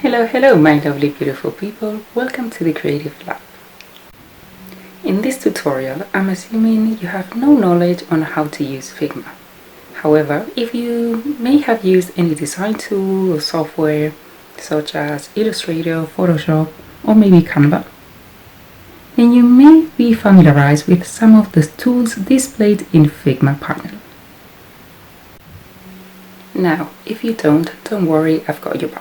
Hello my lovely beautiful people, welcome to the Creative Lab. In this tutorial, I'm assuming you have no knowledge on how to use Figma. However, if you may have used any design tool or software such as Illustrator, Photoshop, or maybe Canva, then you may be familiarized with some of the tools displayed in Figma panel. Now, if you don't worry, I've got your back.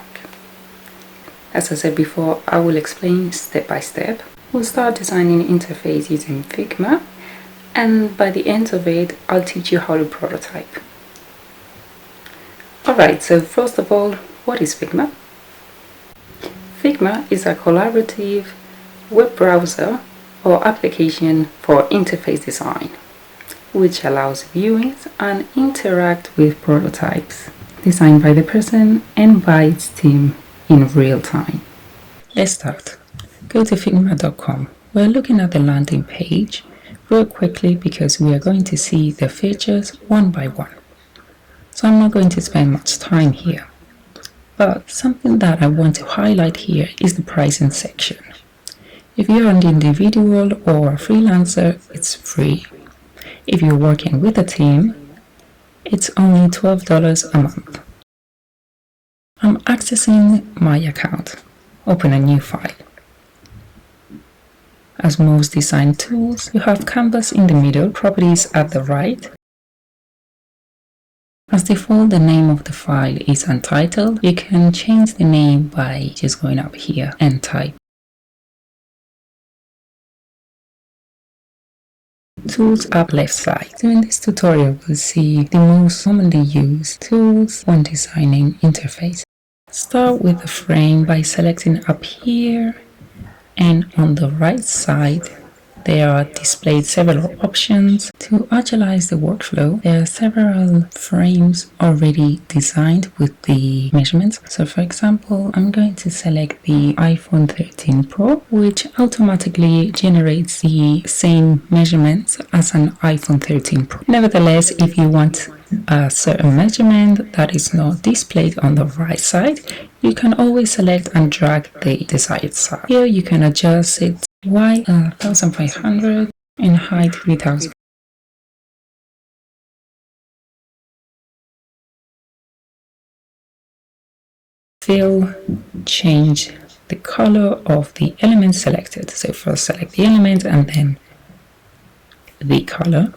As I said before, I will explain step by step. We'll start designing interface using Figma, and by the end of it, I'll teach you how to prototype. Alright, so first of all, what is Figma? Figma is a collaborative web browser or application for interface design, which allows viewers and interact with prototypes designed by the person and by its team in real time. Let's start. Go to figma.com. We're looking at the landing page real quickly because we are going to see the features one by one. So I'm not going to spend much time here. But something that I want to highlight here is the pricing section. If you're an individual or a freelancer, it's free. If you're working with a team, it's only $12 a month. I'm accessing my account. Open a new file. As most design tools, you have canvas in the middle, properties at the right. As default, the name of the file is untitled. You can change the name by just going up here and type. Tools up left side. So in this tutorial, we'll see the most commonly used tools when designing interface. Start with the frame by selecting up here, and on the right side there are displayed several options. To agilize the workflow, there are several frames already designed with the measurements. So for example, I'm going to select the iPhone 13 Pro, which automatically generates the same measurements as an iPhone 13 Pro. Nevertheless, if you want a certain measurement that is not displayed on the right side, you can always select and drag the desired size. Here you can adjust it width 1500 and height 3000. Fill, change the color of the element selected. So first select the element and then the color.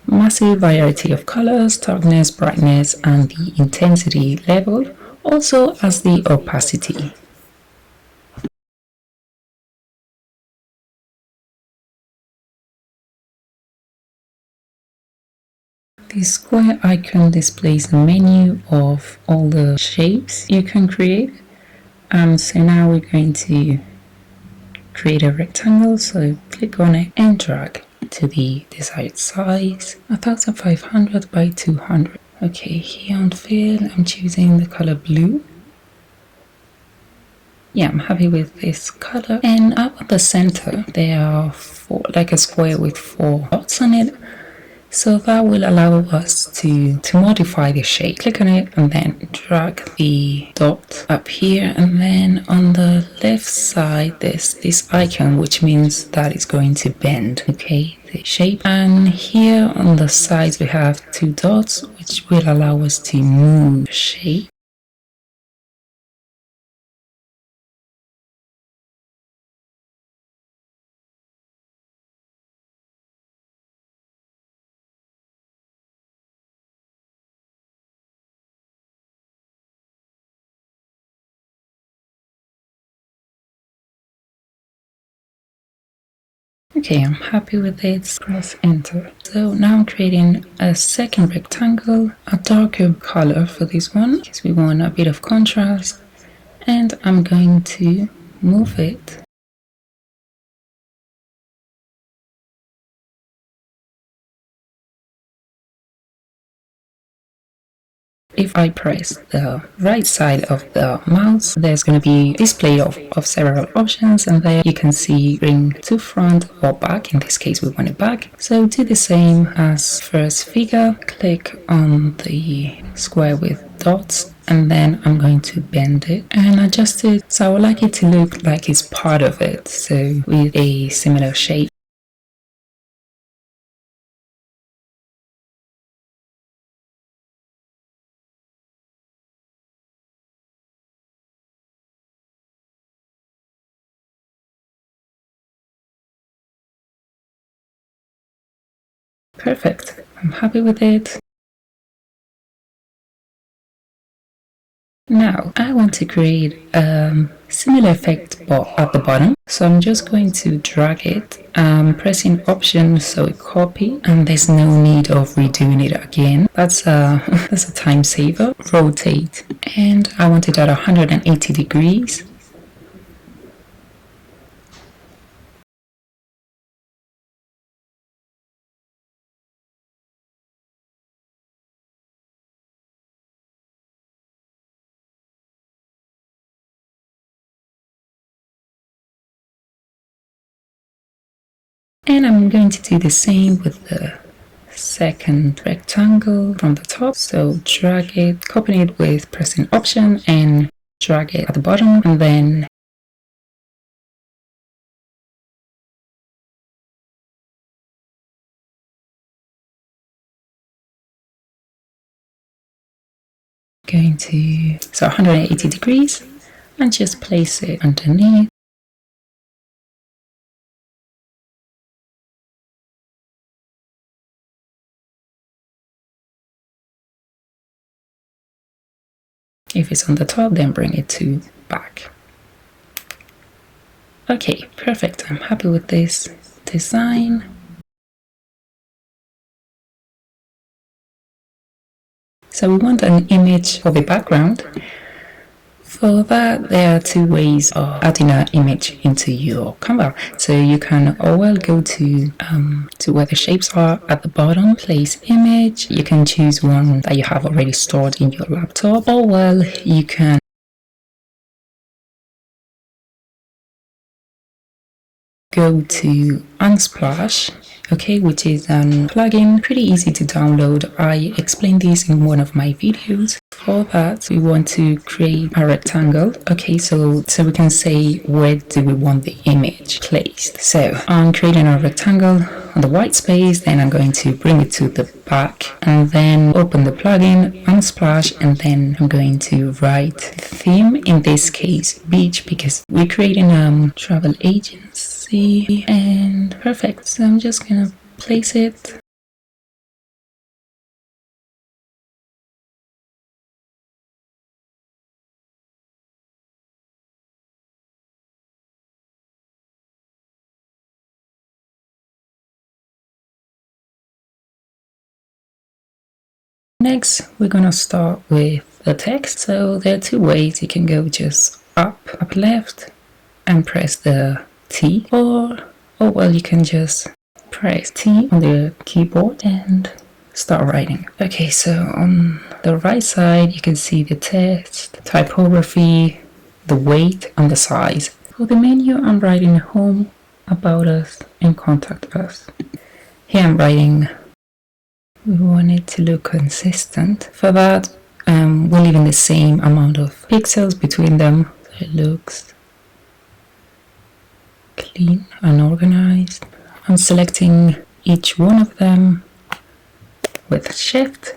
Massive variety of colors, darkness, brightness, and the intensity level, also as the opacity. The square icon displays the menu of all the shapes you can create. So now we're going to create a rectangle, so click on it and drag to the desired size, 1500 by 200. Okay, here on fill, I'm choosing the color blue. Yeah, I'm happy with this color. And up at the center, there are like a square with 4 dots on it. So that will allow us to modify the shape. Click on it and then drag the dot up here, and then on the left side there's this icon which means that it's going to bend, okay, the shape. And here on the sides we have 2 dots which will allow us to move the shape. Okay, I'm happy with it. Press enter. So now I'm creating a second rectangle, a darker color for this one because we want a bit of contrast, and I'm going to move it. If I press the right side of the mouse, there's going to be display of several options, and there you can see bring to front or back. In this case we want it back, so do the same as first figure. Click on the square with dots and then I'm going to bend it and adjust it. So I would like it to look like it's part of it, so with a similar shape. Perfect. I'm happy with it. Now I want to create a similar effect but at the bottom. So I'm just going to drag it, pressing Option so it copy, and there's no need of redoing it again. That's a that's a time saver. Rotate, and I want it at 180 degrees. And I'm going to do the same with the second rectangle from the top. So drag it, copy it with pressing Option and drag it at the bottom, and then going to, so 180 degrees, and just place it underneath. If it's on the top, then bring it to back. Okay, perfect. I'm happy with this design. So we want an image for the background. For that, there are two ways of adding an image into your Canva. So you can go to where the shapes are at the bottom, place image. You can choose one that you have already stored in your laptop, or you can go to Unsplash, okay, which is a plugin, pretty easy to download. I explained this in one of my videos. For that, we want to create a rectangle. Okay, so we can say where do we want the image placed. So I'm creating a rectangle on the white space, then I'm going to bring it to the back and then open the plugin, Unsplash, and then I'm going to write theme, in this case beach, because we're creating a travel agency. And perfect, so I'm just gonna place it. Next, we're gonna start with the text. So there are two ways. You can go just up left, and press the T, or you can just press T on the keyboard and start writing. Okay, so on the right side, you can see the text, typography, the weight, and the size. For the menu, I'm writing home, about us, and contact us. Here I'm writing, we want it to look consistent. For that, we're leaving the same amount of pixels between them, so it looks clean and organized. I'm selecting each one of them with Shift.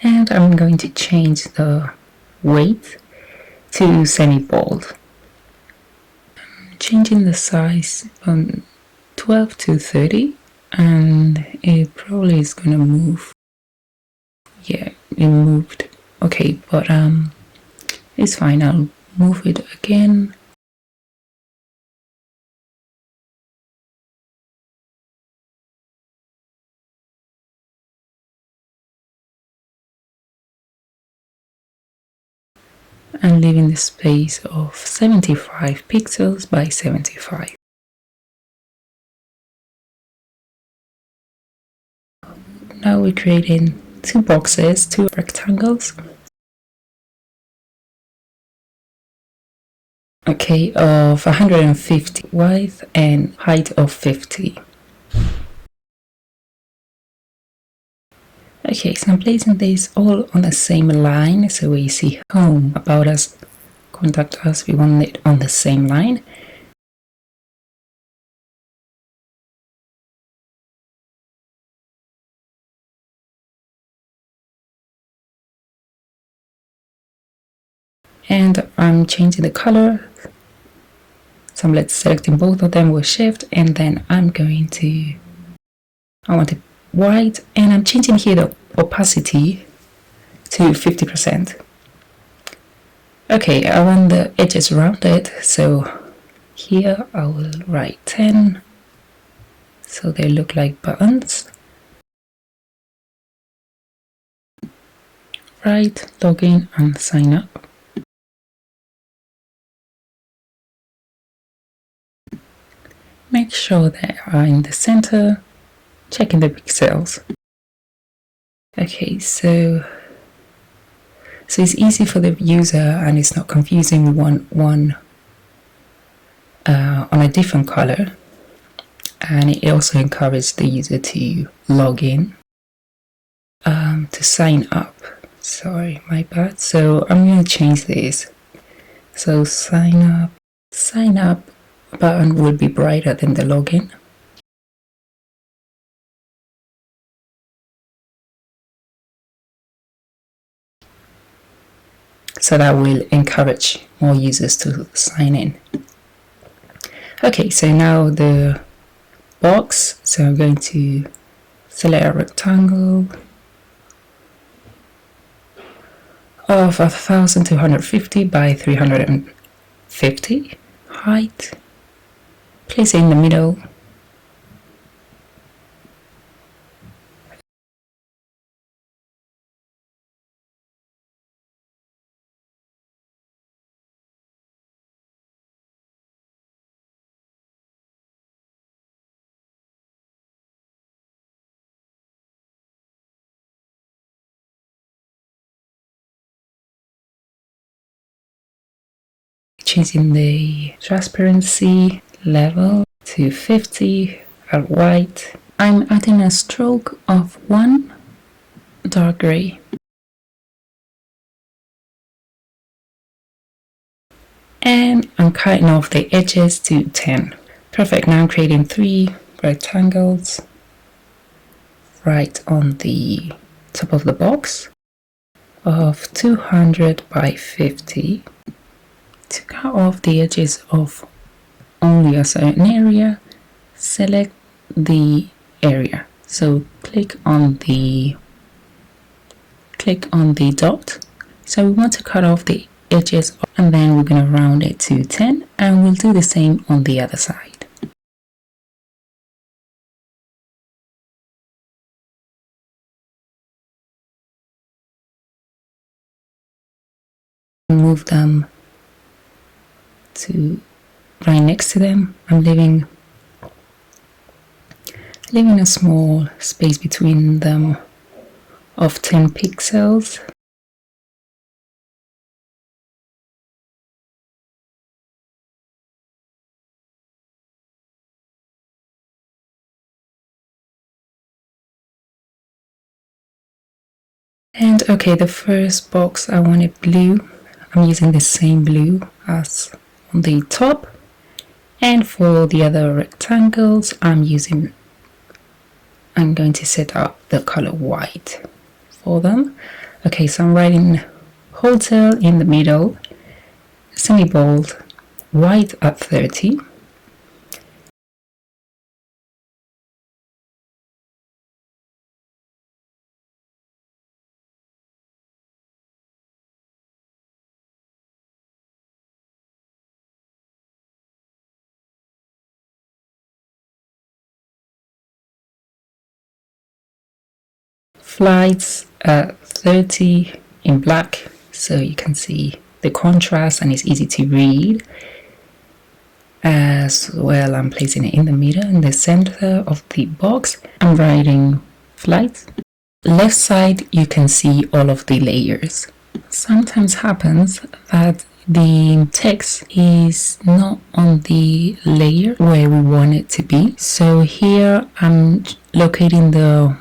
And I'm going to change the weight to semi-bold. I'm changing the size from 12 to 30, and it probably is gonna move. Yeah, it moved. Okay, but It's fine, I'll move it again. And leaving the space of 75 pixels by 75. Now we're creating two boxes, two rectangles. Okay, of 150 width and height of 50. Okay, so I'm placing this all on the same line. So we see home, about us, contact us, we want it on the same line. And I'm changing the color. So I'm selecting both of them with shift, and then I want it white, and I'm changing here the opacity to 50%. Okay, I want the edges rounded, so here I will write 10, so they look like buttons. Right, login and sign up. Make sure they are in the center, checking the pixels. Okay, so it's easy for the user and it's not confusing one on a different color, and it also encourages the user to log in, to sign up. Sorry, my bad. So I'm going to change this. So sign up button will be brighter than the login. So that will encourage more users to sign in. Okay, so now the box. So I'm going to select a rectangle of 1250 by 350 height. Place it in the middle. Changing the transparency level to 50 at white. I'm adding a stroke of 1 dark gray. And I'm cutting off the edges to 10. Perfect. Now I'm creating 3 rectangles right on the top of the box of 200 by 50. To cut off the edges of only a certain area, select the area. So click on the dot. So we want to cut off the edges, and then we're going to round it to 10, and we'll do the same on the other side. Move them to right next to them. I'm leaving a small space between them of 10 pixels. And okay, the first box I want it blue. I'm using the same blue as on the top. And for the other rectangles, I'm going to set up the color white for them. Okay, so I'm writing hotel in the middle, semi-bold, white at 30. flights 30 in black, so you can see the contrast and it's easy to read. As well, I'm placing it in the middle, in the center of the box. I'm writing flights. Left side, you can see all of the layers. Sometimes happens that the text is not on the layer where we want it to be. So here I'm locating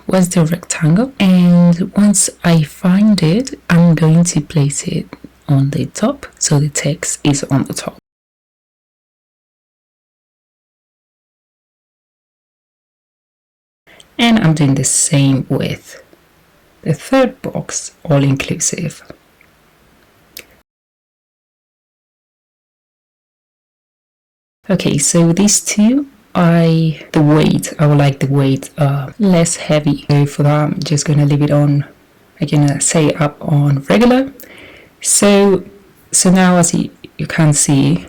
where's the rectangle, and once I find it, I'm going to place it on the top so the text is on the top. And I'm doing the same with the third box, all inclusive. Okay, so these two, I would like the weight less heavy. So for that, I'm just gonna leave it on. I'm gonna say up on regular. So now, as you can see,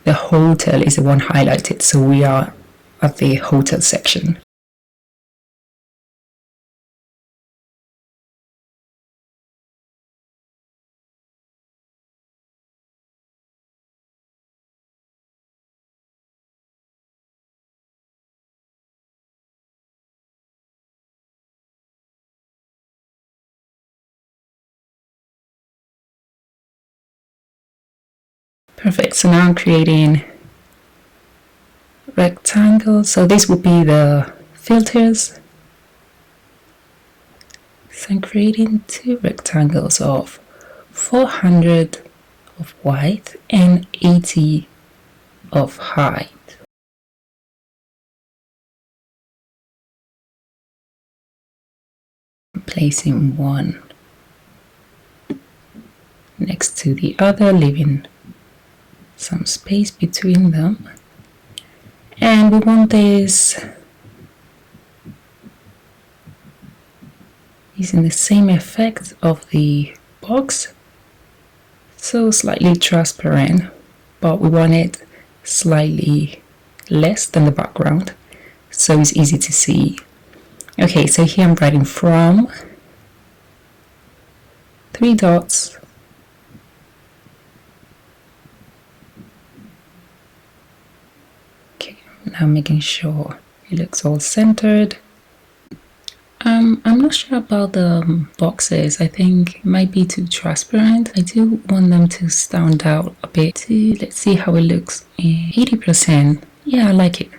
the hotel is the one highlighted. So we are at the hotel section. Perfect. So now I'm creating rectangles. So this would be the filters. So I'm creating two rectangles of 400 of width and 80 of height. Placing one next to the other, leaving some space between them. And we want this using the same effect of the box, so slightly transparent, but we want it slightly less than the background so it's easy to see. Okay, so here I'm writing from, 3 dots, okay, now making sure it looks all centered. I'm not sure about the boxes. I think it might be too transparent. I do want them to stand out a bit. Let's see how it looks. 80%. Yeah, I like it.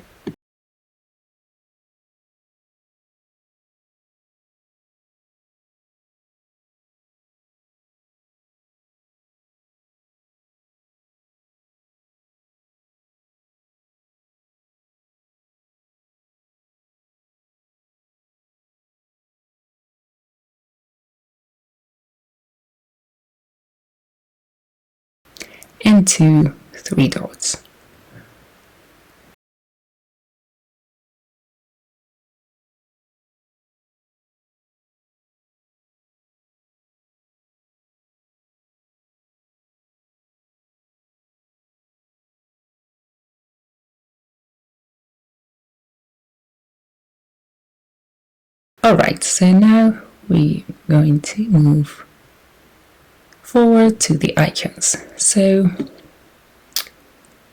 And 2 3 dots. Alright, so now we're going to move forward to the icons. So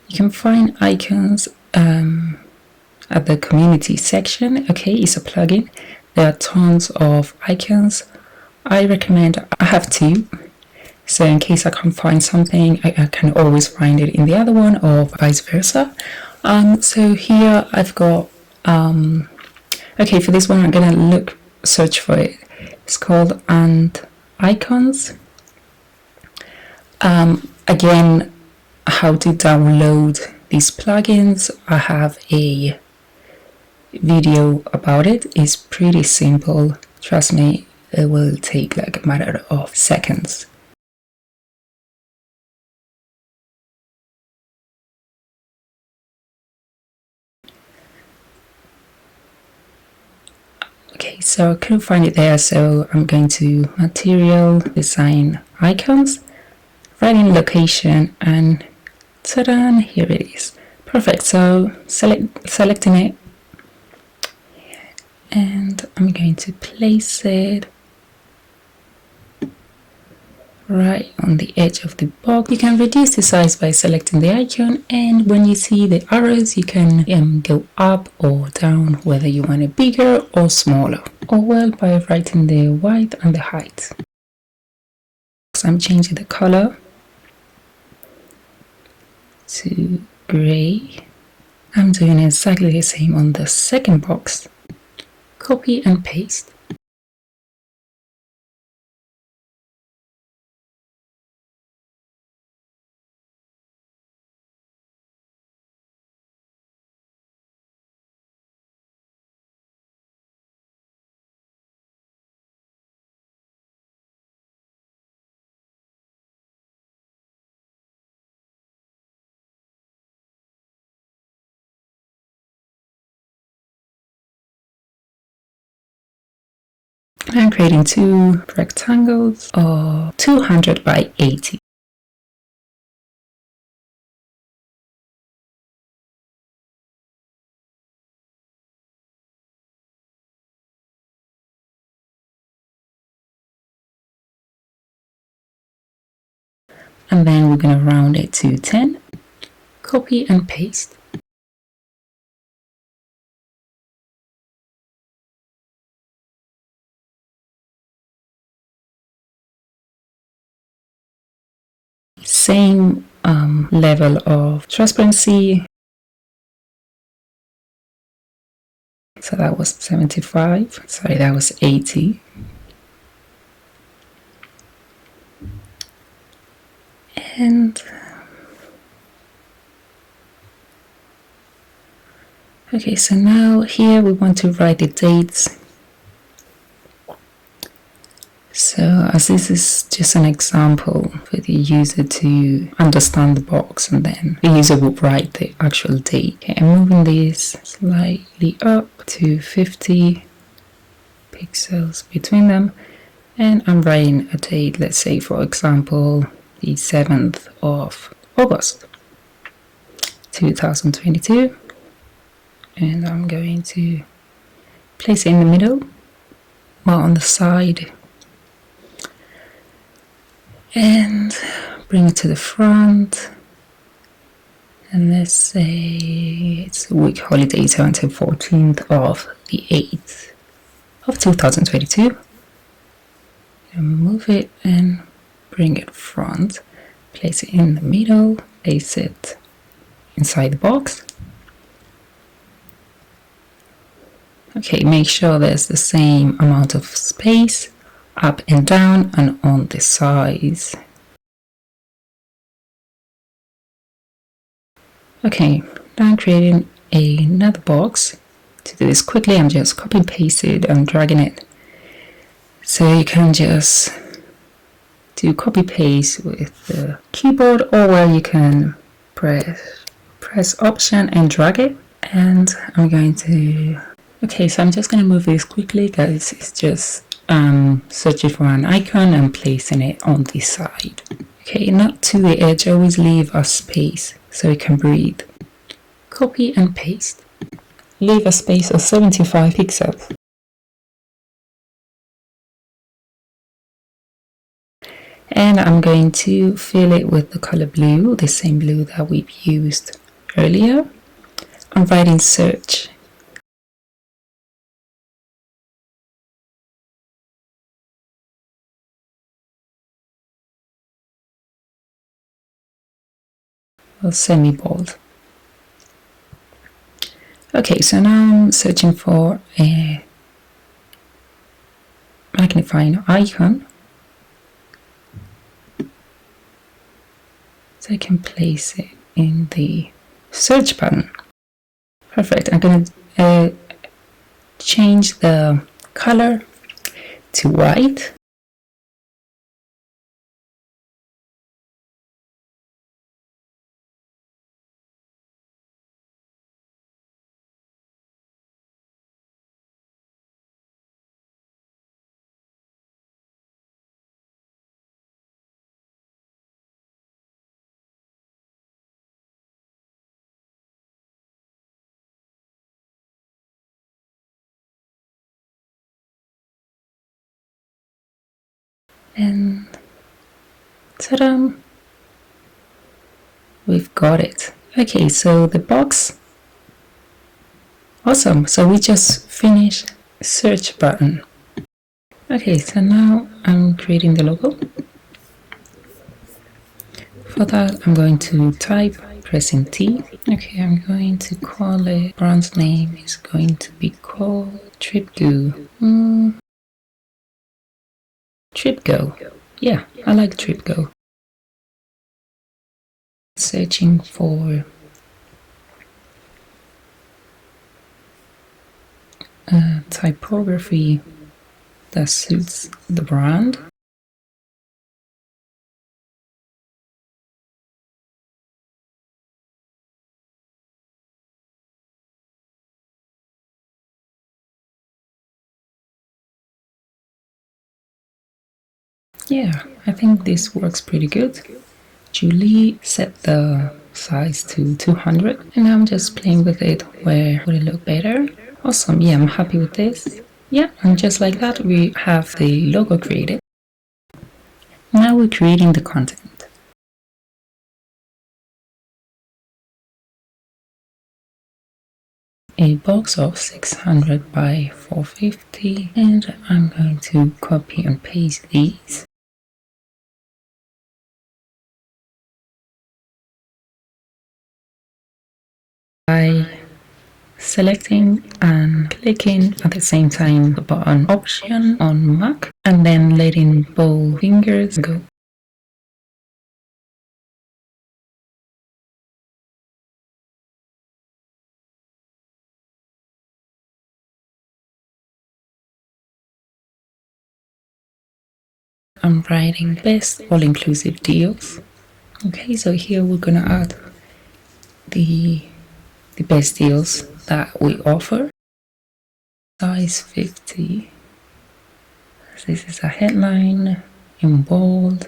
you can find icons at the community section. Okay, it's a plugin. There are tons of icons. I recommend, I have 2. So in case I can't find something, I can always find it in the other one or vice versa. So here I've got, okay, for this one I'm gonna search for it. It's called And Icons. Again, how to download these plugins, I have a video about it. It's pretty simple. Trust me, it will take like a matter of seconds. Okay, so I couldn't find it there, so I'm going to Material, Design Icons, writing location, and ta-da, here it is. Perfect. So selecting it, and I'm going to place it right on the edge of the box. You can reduce the size by selecting the icon, and when you see the arrows you can go up or down, whether you want it bigger or smaller, or well by writing the width and the height. So I'm changing the color to gray. I'm doing exactly the same on the second box. Copy and paste. I'm creating two rectangles of 200 by 80. And then we're going to round it to 10. Copy and paste. Same level of transparency. So that was 75. Sorry, that was 80. And okay, so now here we want to write the dates. So as this is just an example for the user to understand the box, and then the user will write the actual date. Okay, I'm moving this slightly up to 50 pixels between them, and I'm writing a date, let's say for example the 7th of August 2022, and I'm going to place it in the middle, well on the side, and bring it to the front, and let's say it's a week holiday, 7th and 14th of the 8th of 2022, and move it and bring it front, place it in the middle, place it inside the box. Okay, make sure there's the same amount of space up and down and on the sides. Okay, now I'm creating another box. To do this quickly, I'm just copy pasted and dragging it. So you can just do copy paste with the keyboard, or well, you can press option and drag it. And I'm going to, okay, so I'm just going to move this quickly because it's just searching for an icon and placing it on the side. Okay, not to the edge, always leave a space so it can breathe. Copy and paste. Leave a space of 75 pixels. And I'm going to fill it with the color blue, the same blue that we've used earlier. I'm writing search. Or semi-bold. Okay, so now I'm searching for a magnifying icon, so I can place it in the search button. Perfect. I'm going to change the color to white. And ta-da! We've got it. Okay, so the box. Awesome. So we just finished search button. Okay, so now I'm creating the logo. For that, I'm going to type, pressing T. Okay, I'm going to call it, brand's name is going to be called TripGo. TripGo. Yeah, I like TripGo. Searching for typography that suits the brand. Yeah, I think this works pretty good. Julie set the size to 200 and I'm just playing with it where would it look better. Awesome, yeah, I'm happy with this. Yeah, and just like that we have the logo created. Now we're creating the content. A box of 600 by 450 and I'm going to copy and paste these. By selecting and clicking at the same time the button option on Mac and then letting both fingers go. I'm writing best all-inclusive deals. Okay, so here we're gonna add the best deals that we offer. Size 50. This is a headline in bold,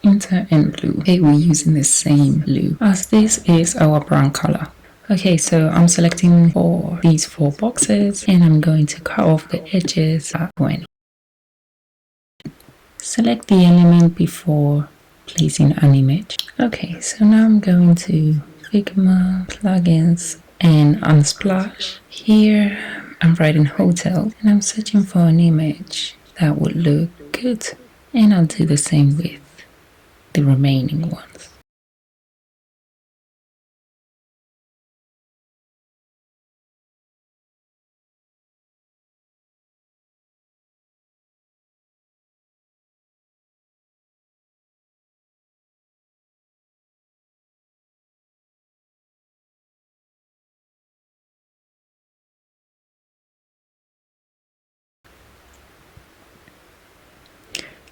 inter and blue. Okay, we're using the same blue as this is our brand color. Okay, so I'm selecting for these 4 boxes and I'm going to cut off the edges at 20. Select the element before placing an image. Okay, so now I'm going to Figma, plugins, and Unsplash. Here I'm writing hotel and I'm searching for an image that would look good. And I'll do the same with the remaining ones.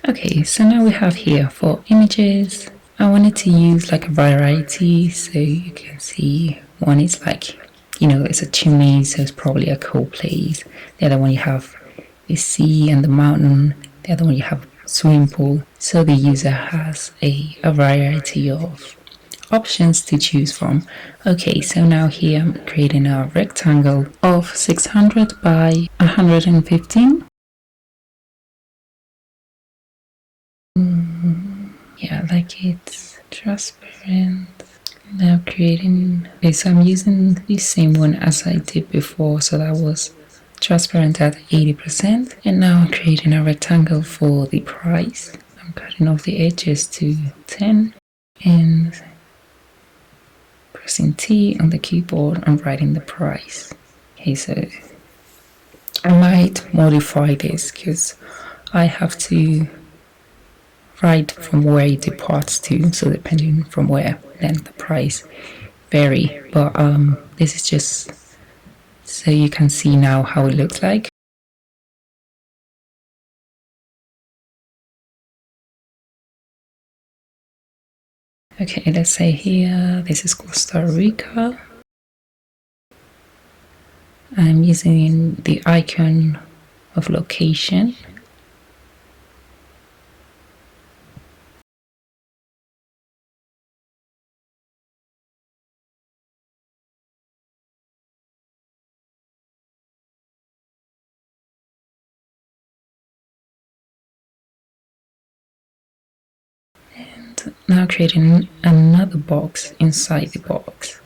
Okay, so now we have here for images. I wanted to use like a variety so you can see one is like, it's a chimney, so it's probably a cool place. The other one you have the sea and the mountain. The other one you have swimming pool. So the user has a variety of options to choose from. Okay, so now here I'm creating a rectangle of 600 by 115. Yeah, like it's transparent. Now creating, okay, so I'm using the same one as I did before, so that was transparent at 80%. And now I'm creating a rectangle for the price. I'm cutting off the edges to 10 and pressing T on the keyboard and writing the price. Okay, so I might modify this because I have to write from where it departs to, so depending from where, then the price vary. But this is just so you can see now how it looks like. Okay, let's say here this is Costa Rica. I'm using the icon of location. now creating another box inside the box.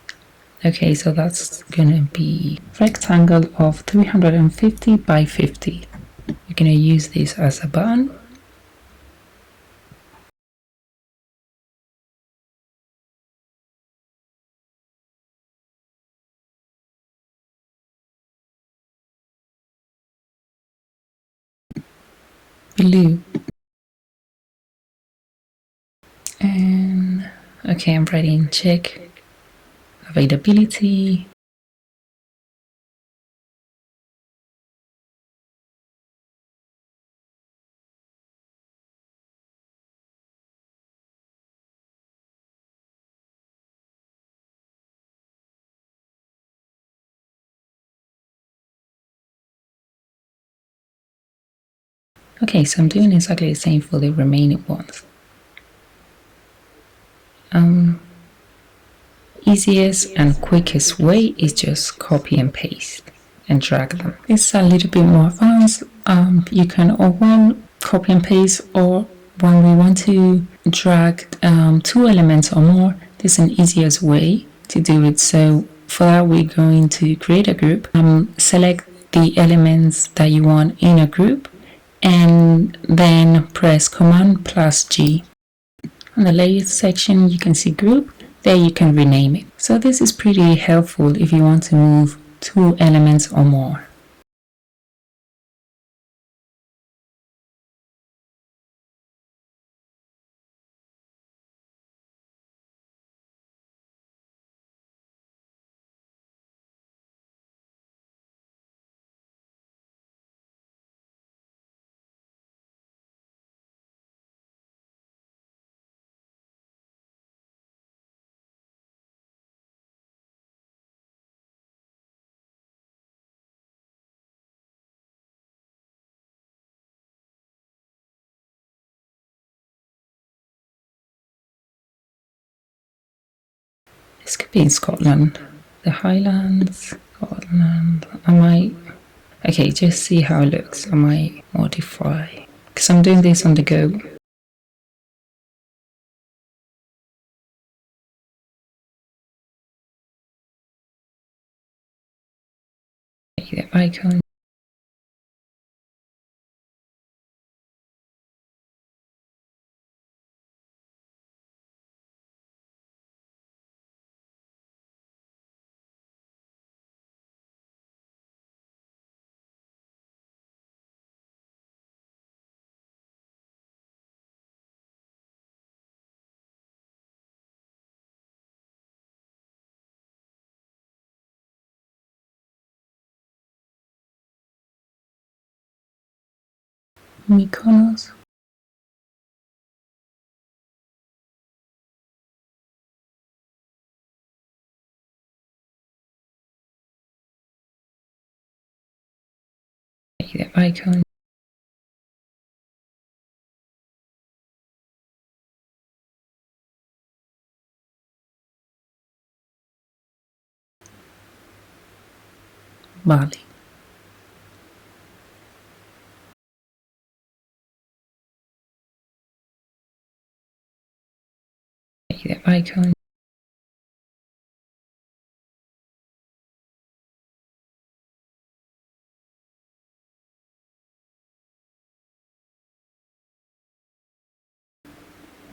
Okay, so that's gonna be rectangle of 350 by 50. You're gonna use this as a button. Blue. And okay, I'm writing check availability. Okay, so I'm doing exactly the same for the remaining ones. Easiest and quickest way is just copy and paste and drag them. It's a little bit more advanced. You can or one copy and paste, or when we want to drag two elements or more, there's an easiest way to do it. So for that, we're going to create a group, select the elements that you want in a group, and then press Command plus G. On the layers section, you can see group. There you can rename it. So this is pretty helpful if you want to move two elements or more. This could be in Scotland. The Highlands, Scotland. Okay, just see how it looks. I might modify. Because I'm doing this on the go. The icon. Mykonos. The icon. Bali. The icon.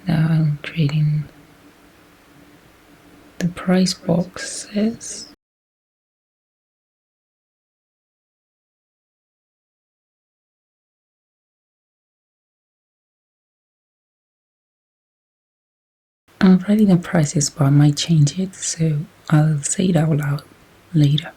Now I'm creating the price boxes. I'm writing the prices, but I might change it, so I'll say it out loud later.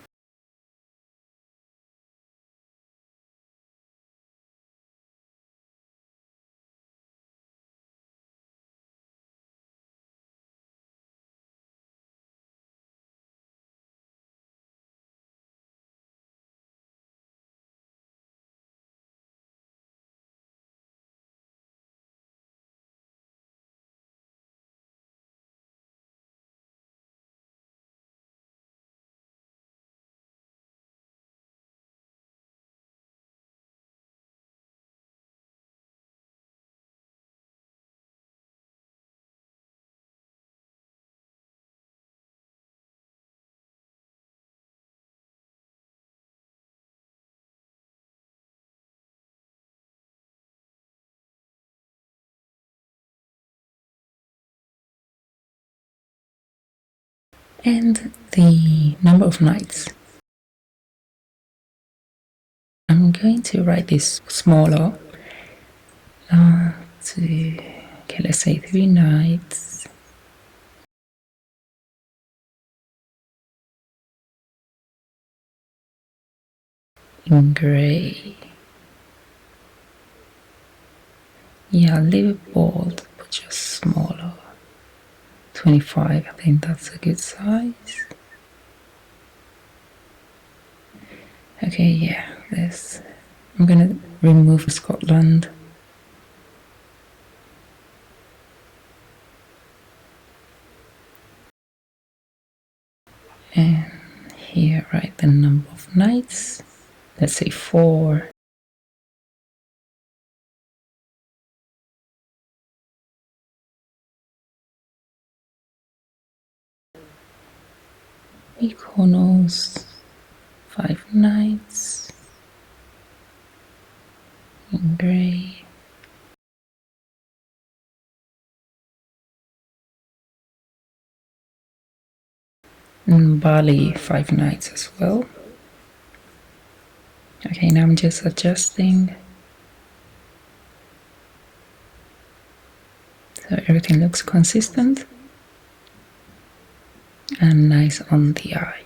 and the number of nights. I'm going to write this smaller. Okay, let's say 3 nights. In grey. Yeah, leave it bold, but just smaller. 25, I think that's a good size. Okay, yeah, this. I'm gonna remove Scotland. And here write the number of nights. Let's say 4. Mykonos, 5 nights. In grey. And Bali, 5 nights as well. Okay, now I'm just adjusting. So everything looks consistent and nice on the eye.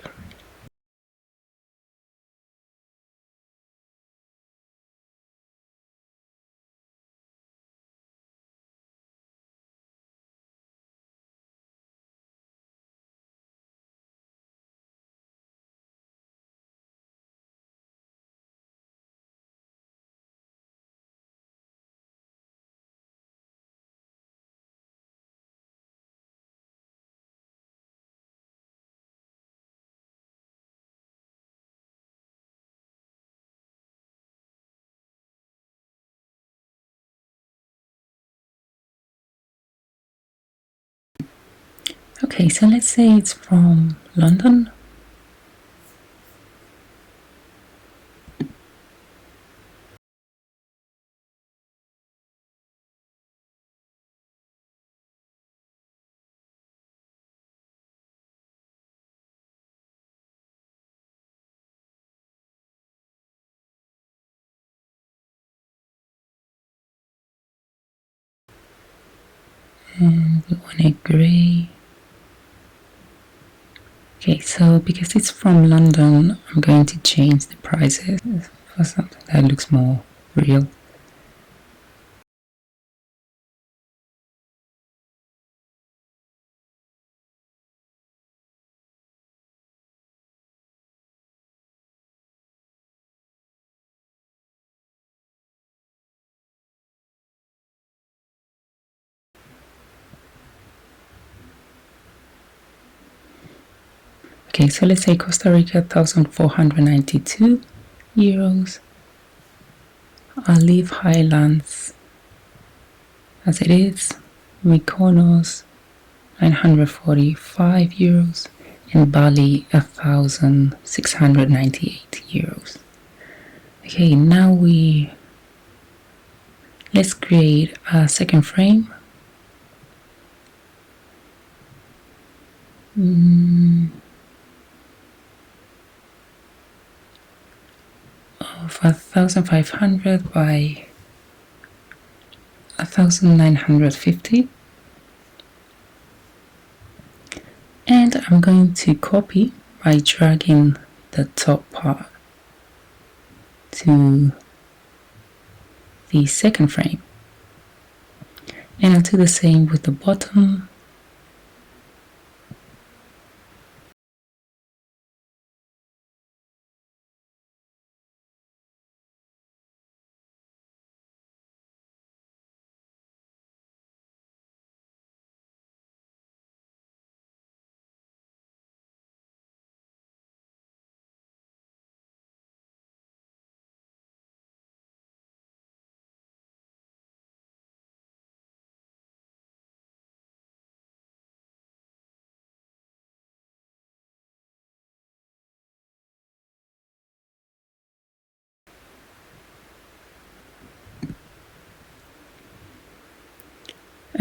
Okay, so let's say it's from London. And we want it grey. Okay, so because it's from London, I'm going to change the prices for something that looks more real. Okay, so let's say Costa Rica, 1,492 euros. I'll leave Highlands as it is. Mykonos, 945 euros. And Bali, 1,698 euros. Okay, now let's create a second frame. Of 1,500 by 1,950, and I'm going to copy by dragging the top part to the second frame, and I'll do the same with the bottom.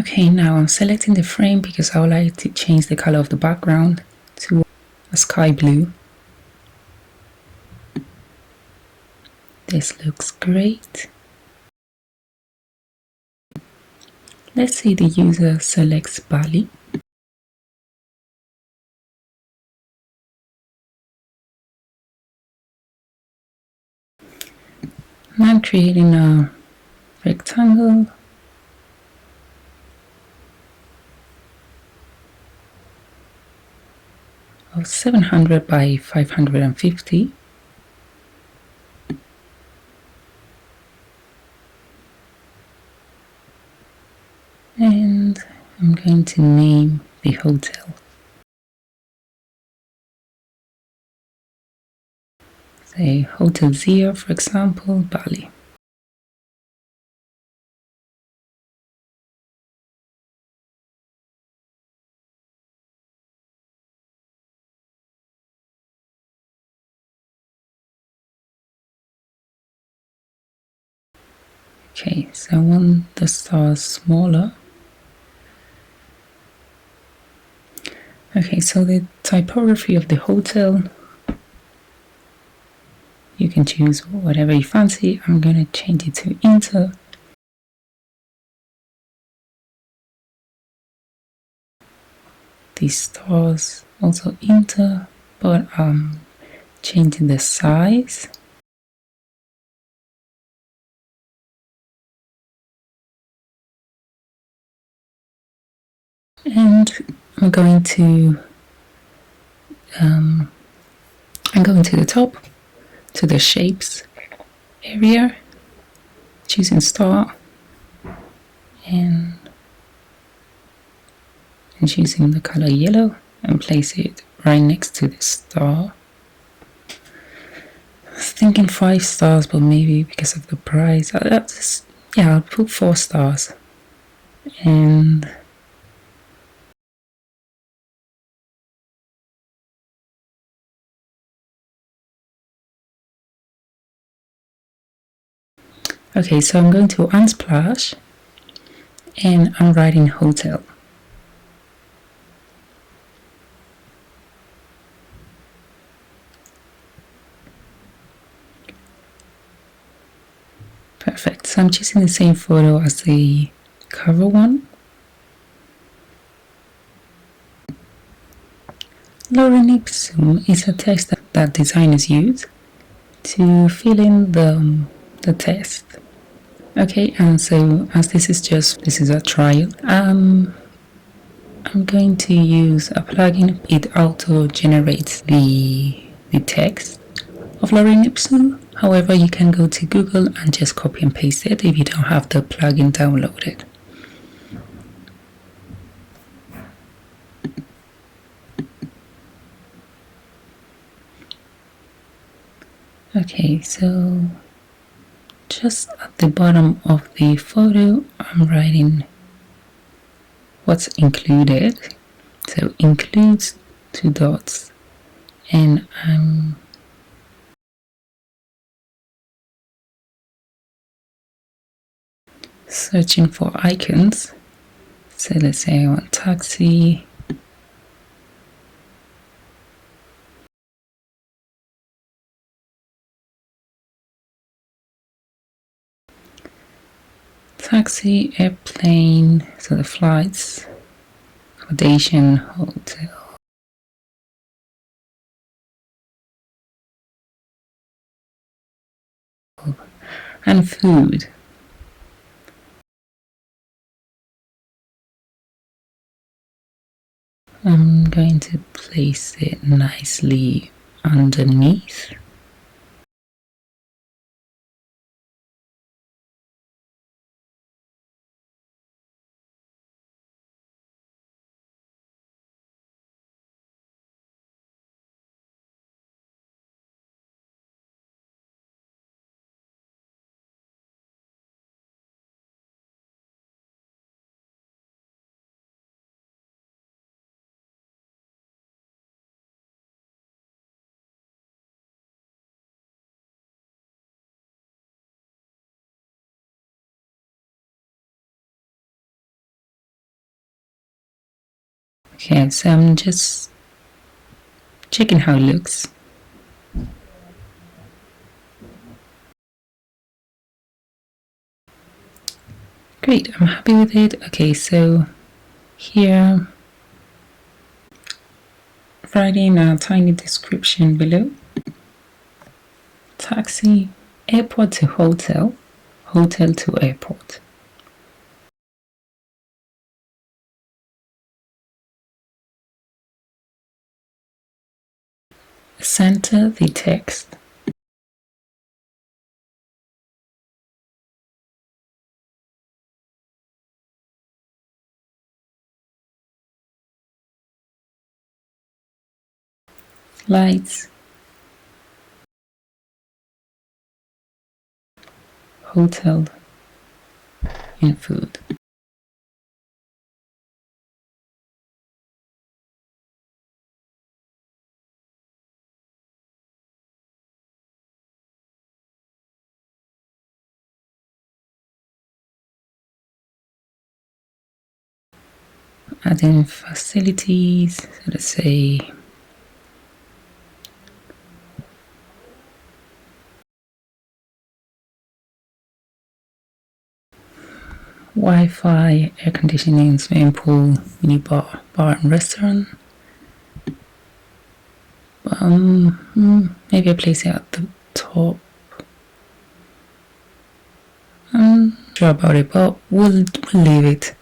Okay, now I'm selecting the frame because I would like to change the color of the background. to a sky blue. This looks great. Let's say the user selects Bali. Now I'm creating a rectangle of 700 by 550. And I'm going to name the hotel. Say Hotel Zia, for example, Bali. Okay, so I want the stars smaller. Okay, so the typography of the hotel, you can choose whatever you fancy. I'm going to change it to Inter. These stars also Inter, but I'm changing the size. And I'm going to the top, to the shapes area, choosing star, and choosing the color yellow, and place it right next to the star. I was thinking 5 stars, but maybe because of the price, I'll put 4 stars. And okay, so I'm going to Unsplash, and I'm writing hotel. Perfect. So I'm choosing the same photo as the cover one. Lorem ipsum is a text that designers use to fill in the text. Okay, and so as this is a trial, I'm going to use a plugin. It auto generates the text of Lorem ipsum. However, you can go to Google and just copy and paste it if you don't have the plugin downloaded. Okay, so just at the bottom of the photo, I'm writing what's included. So includes 2 dots, and I'm searching for icons. So let's say I want taxi, airplane, so the flights, accommodation, hotel, and food. I'm going to place it nicely underneath. Okay, so I'm just checking how it looks. Great, I'm happy with it. Okay, so here, write in a tiny description below. Taxi, airport to hotel, hotel to airport. Center the text. Lights, hotel, and food. Adding facilities, so let's say Wi-Fi, air conditioning, swimming pool, mini bar, bar and restaurant. Maybe I place it at the top. I'm not sure about it, but we'll leave it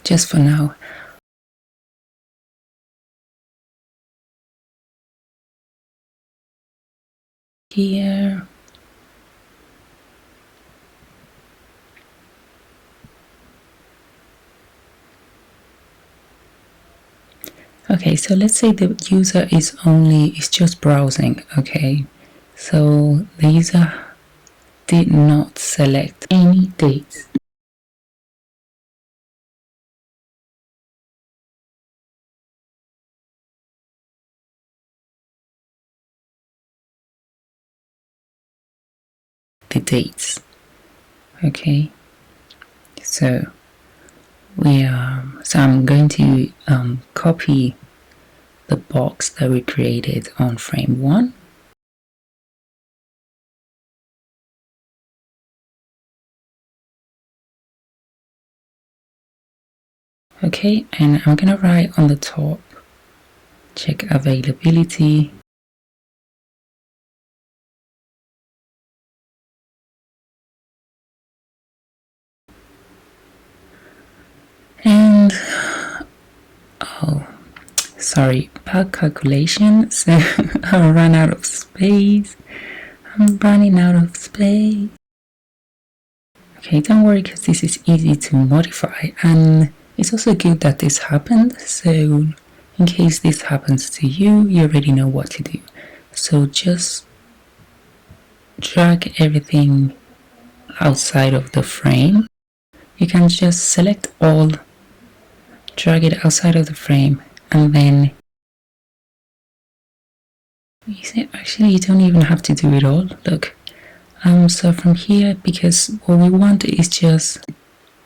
just for now. Here, okay, so let's say the user is just browsing. Okay, so the user did not select any dates. The dates. Okay, so I'm going to copy the box that we created on frame 1. Okay, and I'm gonna write on the top, check availability. And sorry, bad calculation, so I ran out of space. I'm running out of space. Okay, don't worry, because this is easy to modify, and it's also good that this happened, so in case this happens to you, you already know what to do. So just drag everything outside of the frame. You can just select all, drag it outside of the frame, and then you see, actually you don't even have to do it all. Look, so from here, because what we want is just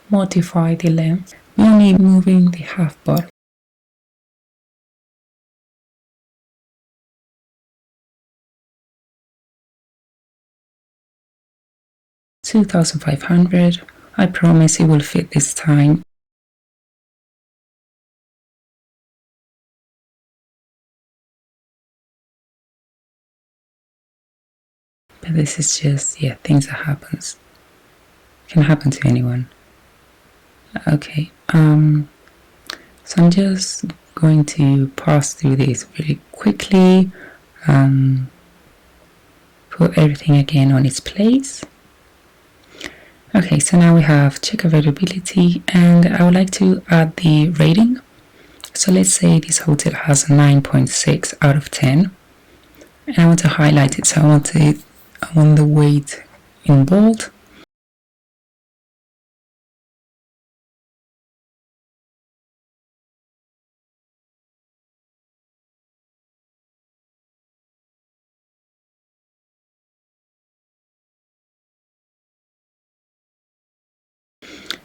modify the length, we're only moving the half bar. $2,500. I promise it will fit this time. But this is just, yeah, things that happens. Can happen to anyone. Okay, so I'm just going to pass through this really quickly, put everything again on its place. Okay, so now we have check availability, and I would like to add the rating. So let's say this hotel has a 9.6 out of 10, and I want to highlight it, so I want the weight in bold.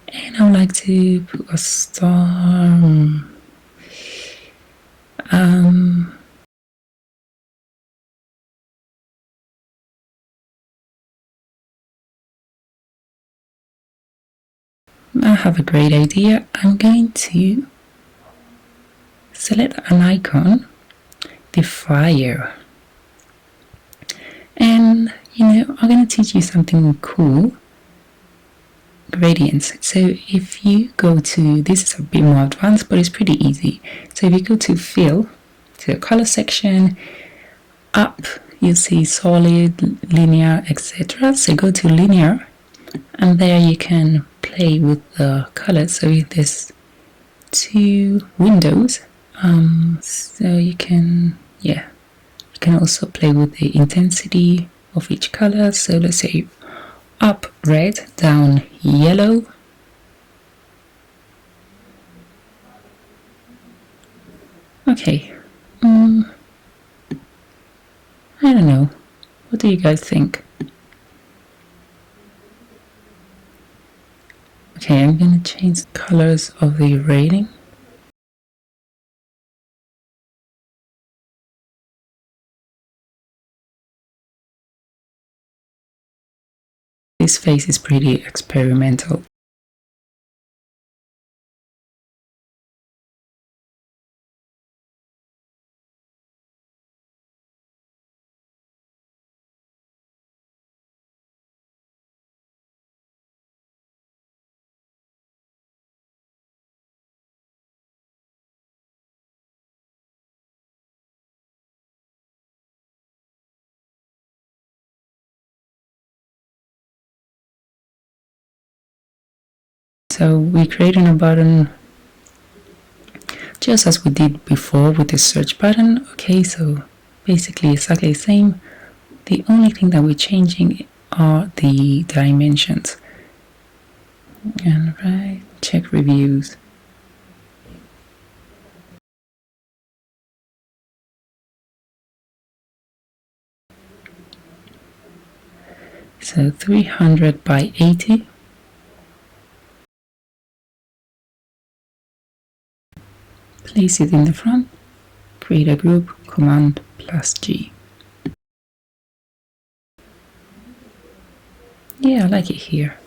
And I would like to put a star. I have a great idea. I'm going to select an icon, the fire, and I'm going to teach you something cool. Gradients. So if you go to, this is a bit more advanced, but it's pretty easy. So if you go to fill, to the color section, up you see solid, linear, etc. So go to linear, and there you can play with the colors. So there's two windows, so you can also play with the intensity of each color. So let's say up red, down yellow. Okay, I don't know. What do you guys think? Okay, I'm gonna change the colors of the rating. This face is pretty experimental. So we're creating a button just as we did before with the search button. Okay, so basically exactly the same. The only thing that we're changing are the dimensions. And right, check reviews. So 300 by 80. Place it in the front. Create a group, Command plus G. Yeah, I like it here.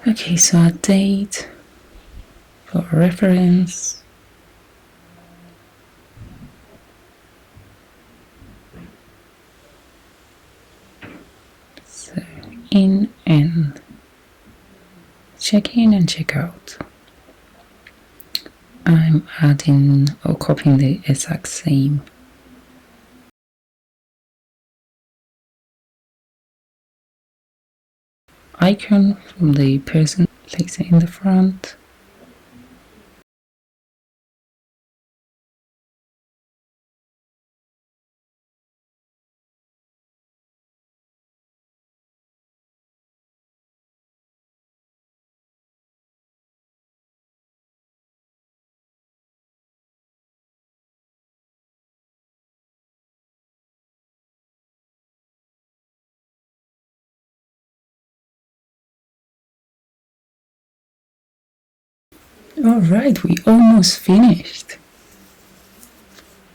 Okay, so a date for reference. So in and check in and check out. I'm adding or copying the exact same icon from the person, place it in the front. Alright, we almost finished.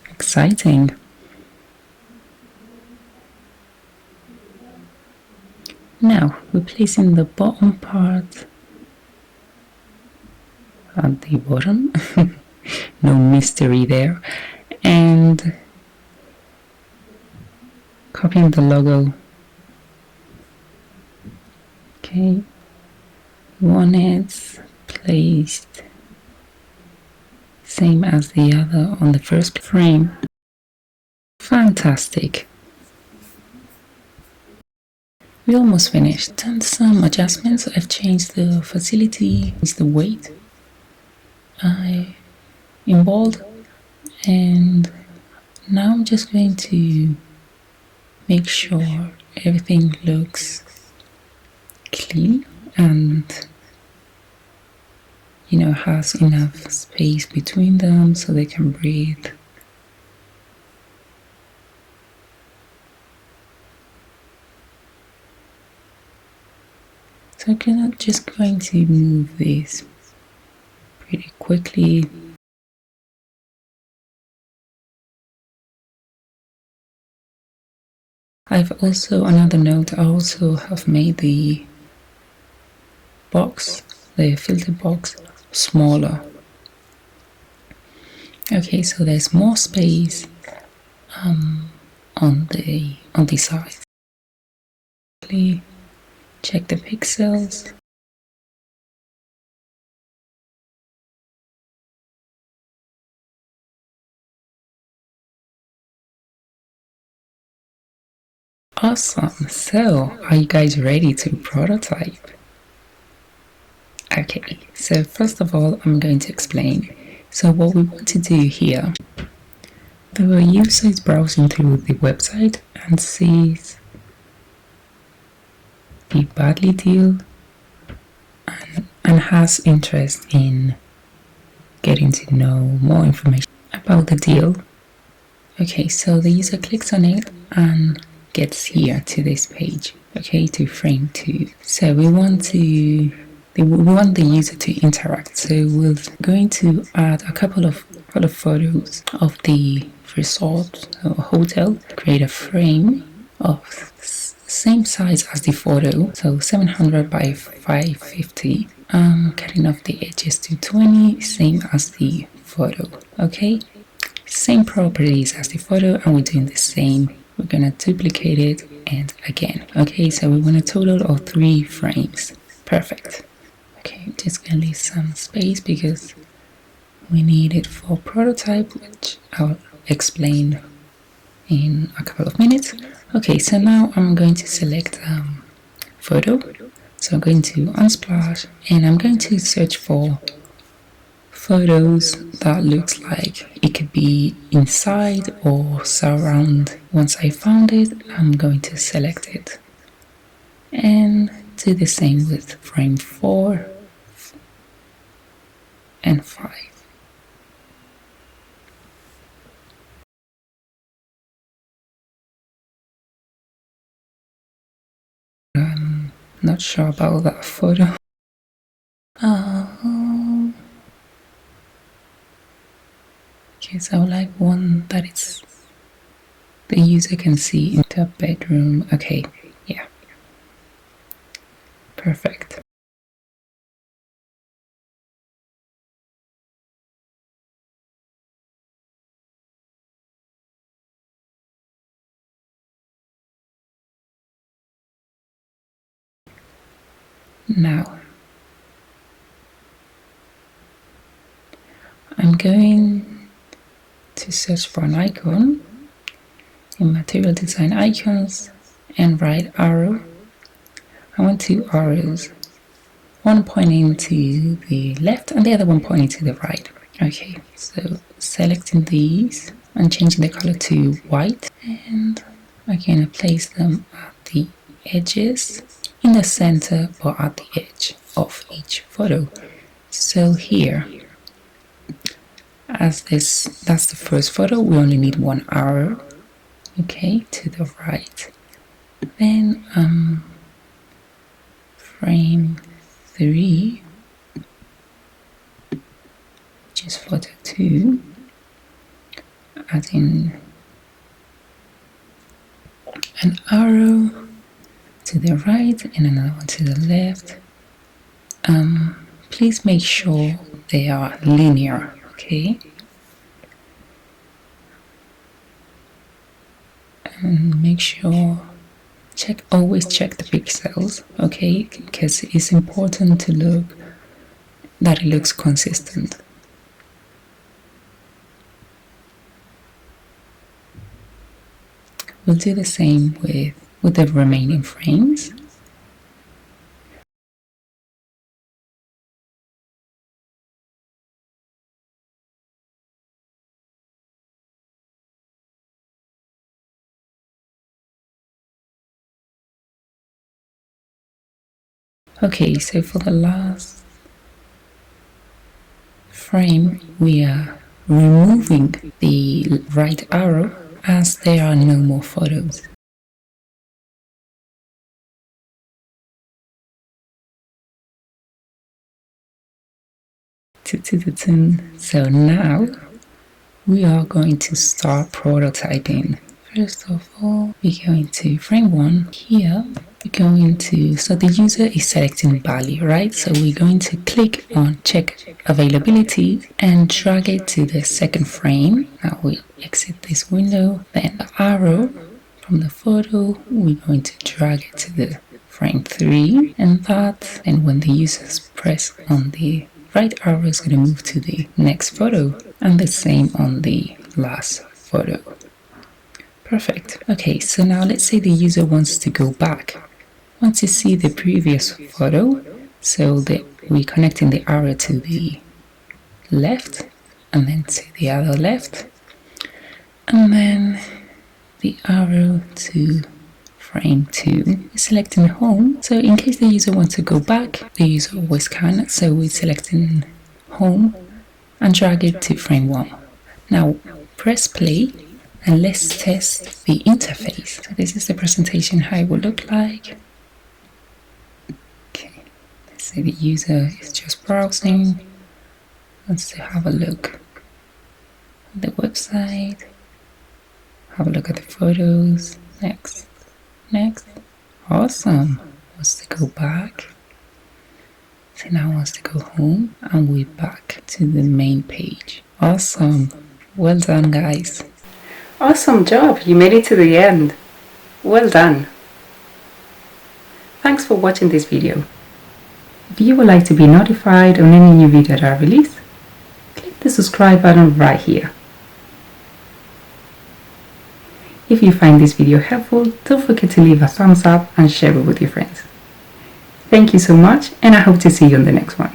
Exciting. Now we're placing the bottom part at the bottom. No mystery there. And copying the logo. Okay, one is placed same as the other on the first frame. Fantastic. We almost finished. Done some adjustments. I've changed the facility, the weight, in bold, and now I'm just going to make sure everything looks clean and has enough space between them so they can breathe. So I'm just going to move this pretty quickly. I've also, another note, I also have made the box, the filter box, smaller. Okay, so there's more space on the side. Check the pixels. Awesome. So, are you guys ready to prototype? Okay, so first of all, I'm going to explain. So what we want to do here, the user is browsing through the website and sees the badly deal and has interest in getting to know more information about the deal. Okay, so the user clicks on it and gets here to this page, okay, to frame 2. So we want the user to interact, so we're going to add a couple of photos of the resort or hotel, create a frame of same size as the photo, so 700 by 550. Cutting off the edges to 20, same as the photo, okay? Same properties as the photo, and we're doing the same. We're gonna duplicate it and again. Okay, so we want a total of 3 frames. Perfect. Okay, I'm just gonna leave some space because we need it for prototype, which I'll explain in a couple of minutes. Okay, so now I'm going to select photo. So I'm going to unsplash and I'm going to search for photos that looks like it could be inside or surround. Once I found it, I'm going to select it and do the same with frame 4 and 5. I'm not sure about that photo. Okay, so I like one that it's the user can see into a bedroom. Okay, yeah, perfect. Now I'm going to search for an icon in material design icons and right arrow. I want 2 arrows, one pointing to the left and the other one pointing to the right. Okay, so selecting these and changing the color to white, and I'm going to place them at the edges, in the center, but at the edge of each photo. So here, as that's the first photo, we only need 1 arrow, okay, to the right. Then frame 3, which is photo 2, adding an arrow to the right and another one to the left. Please make sure they are linear, okay? And make sure, always check the pixels, okay? Because it's important to look that it looks consistent. We'll do the same with the remaining frames. Okay, so for the last frame, we are removing the right arrow as there are no more photos. So now we are going to start prototyping. First of all, we're going to frame 1 here. We're going to, so the user is selecting Bali, right? So we're going to click on check availability and drag it to the second frame. Now we exit this window, then the arrow from the photo, we're going to drag it to the frame 3, and that, and when the users press on the right arrow, is going to move to the next photo, and the same on the last photo. Perfect. Okay, so now let's say the user wants to go back. Once you see the previous photo, so that we're connecting the arrow to the left, and then to the other left, and then the arrow to frame 2, selecting home. So in case the user wants to go back, the user always can. So we're selecting home and drag it to frame 1. Now press play and let's test the interface. So this is the presentation, how it will look like. Okay, let's say the user is just browsing, wants to have a look at the website, have a look at the photos. Next. Awesome. Wants to go back. So now wants to go home, and we're back to the main page. Awesome. Well done, guys. Awesome job. You made it to the end. Well done. Thanks for watching this video. If you would like to be notified on any new video that I release, click the subscribe button right here. If you find this video helpful, don't forget to leave a thumbs up and share it with your friends. Thank you so much, and I hope to see you on the next one.